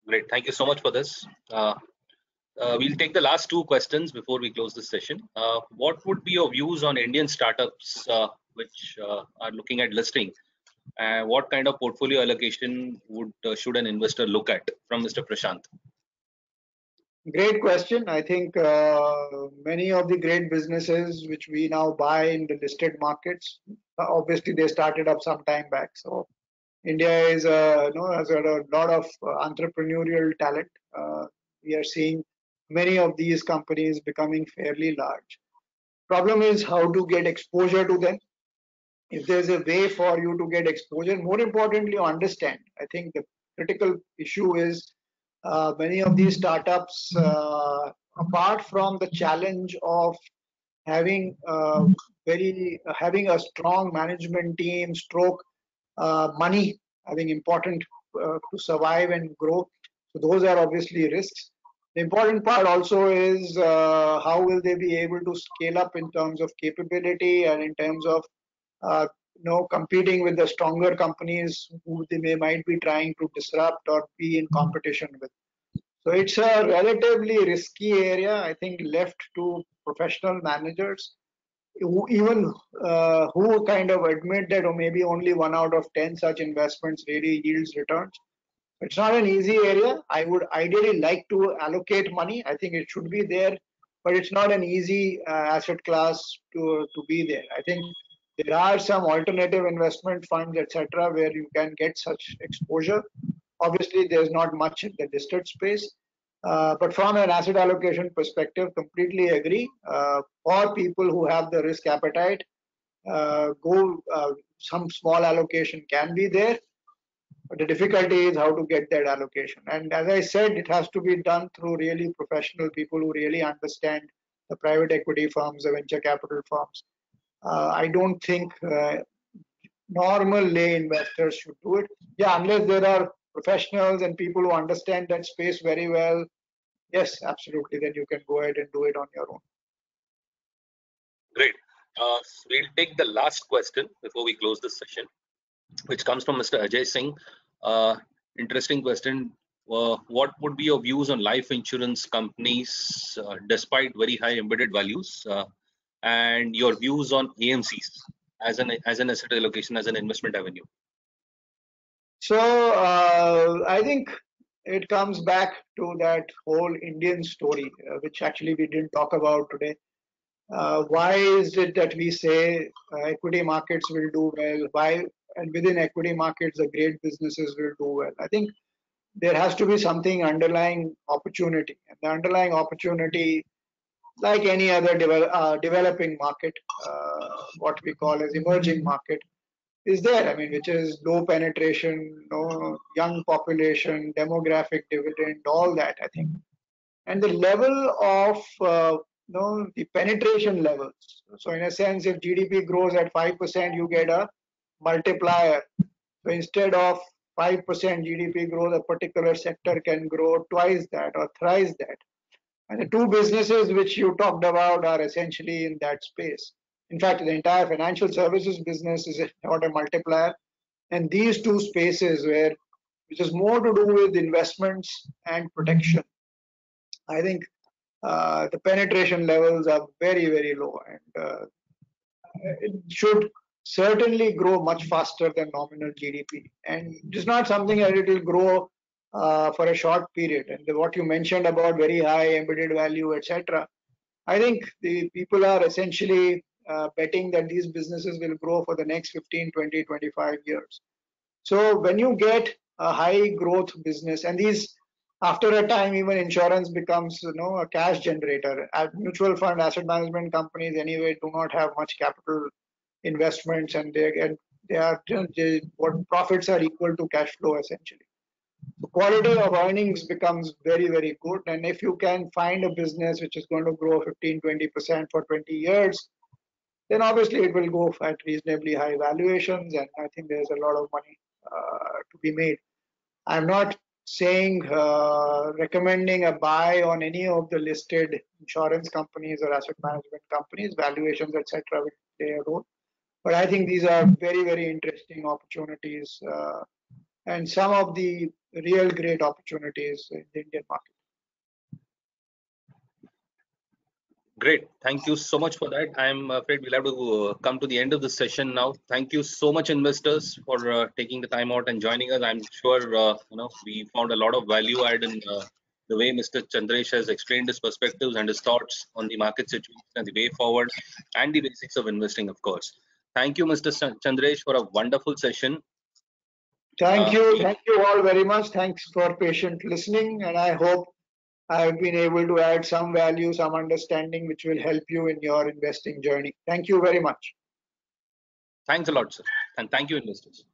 Great, thank you so much for this. We'll take the last 2 questions before we close this session. What would be your views on Indian startups which are looking at listing? What kind of portfolio allocation should an investor look at? From Mr. Prashant. Great question. I think many of the great businesses which we now buy in the listed markets, obviously they started up some time back. So India is has got a lot of entrepreneurial talent. We are seeing many of these companies becoming fairly large. Problem is how to get exposure to them. If there's a way for you to get exposure, more importantly, understand. I think the critical issue is many of these startups, apart from the challenge of having having a strong management team, stroke money, having important to survive and grow. So those are obviously risks. The important part also is how will they be able to scale up in terms of capability and in terms of competing with the stronger companies who might be trying to disrupt or be in competition with. So it's a relatively risky area, I think, left to professional managers who even who kind of admit that, or maybe only 1 out of 10 such investments really yields returns. It's not an easy area. I would ideally like to allocate money. I think it should be there, but it's not an easy asset class to be there. I think there are some alternative investment funds, etc., where you can get such exposure. Obviously, there's not much in the listed space, but from an asset allocation perspective, completely agree. For people who have the risk appetite, some small allocation can be there, but the difficulty is how to get that allocation. And as I said, it has to be done through really professional people who really understand the private equity firms, the venture capital firms. I don't think normal lay investors should do it. Yeah, unless there are professionals and people who understand that space very well. Yes, absolutely. Then you can go ahead and do it on your own. Great. We'll take the last question before we close this session, which comes from Mr. Ajay Singh. Interesting question. What would be your views on life insurance companies despite very high embedded values, and your views on AMCs as an asset allocation, as an investment avenue? So I think it comes back to that whole Indian story, which actually we didn't talk about today. Why is it that we say equity markets will do well? Why, and within equity markets, the great businesses will do well? I think there has to be something underlying opportunity, and the underlying opportunity, like any other developing market, what we call as emerging market, is there. I mean, which is low penetration, young population, demographic dividend, all that. I think, and the level of the penetration levels. So in a sense, if GDP grows at 5%, you get a multiplier. So instead of 5% GDP growth, a particular sector can grow twice that or thrice that. And the two businesses which you talked about are essentially in that space. In fact, the entire financial services business is not a multiplier. And these two spaces, which is more to do with investments and protection, I think the penetration levels are very, very low, and it should certainly grow much faster than nominal GDP. And it's not something that it will grow for a short period. And what you mentioned about very high embedded value, etc., I think the people are essentially betting that these businesses will grow for the next 15, 20, 25 years. So when you get a high growth business, and these, after a time, even insurance becomes a cash generator. Mutual fund asset management companies anyway do not have much capital investments, and what profits are equal to cash flow essentially. The quality of earnings becomes very, very good, and if you can find a business which is going to grow 15-20% for 20 years, then obviously it will go at reasonably high valuations, and I think there's a lot of money to be made. I'm not saying recommending a buy on any of the listed insurance companies or asset management companies. Valuations, etc., will play a role, but I think these are very, very interesting opportunities, and some of the real great opportunities in the Indian market. Great. Thank you so much for that. I'm afraid we'll have to come to the end of the session now. Thank you so much, investors, for taking the time out and joining us. I'm sure we found a lot of value add in the way Mr. Chandresh has explained his perspectives and his thoughts on the market situation and the way forward and the basics of investing, of course. Thank you, Mr. Chandresh, for a wonderful session. Thank you all very much. Thanks for patient listening, and I hope I've been able to add some value, some understanding, which will help you in your investing journey. Thank you very much. Thanks a lot, sir. And thank you, investors.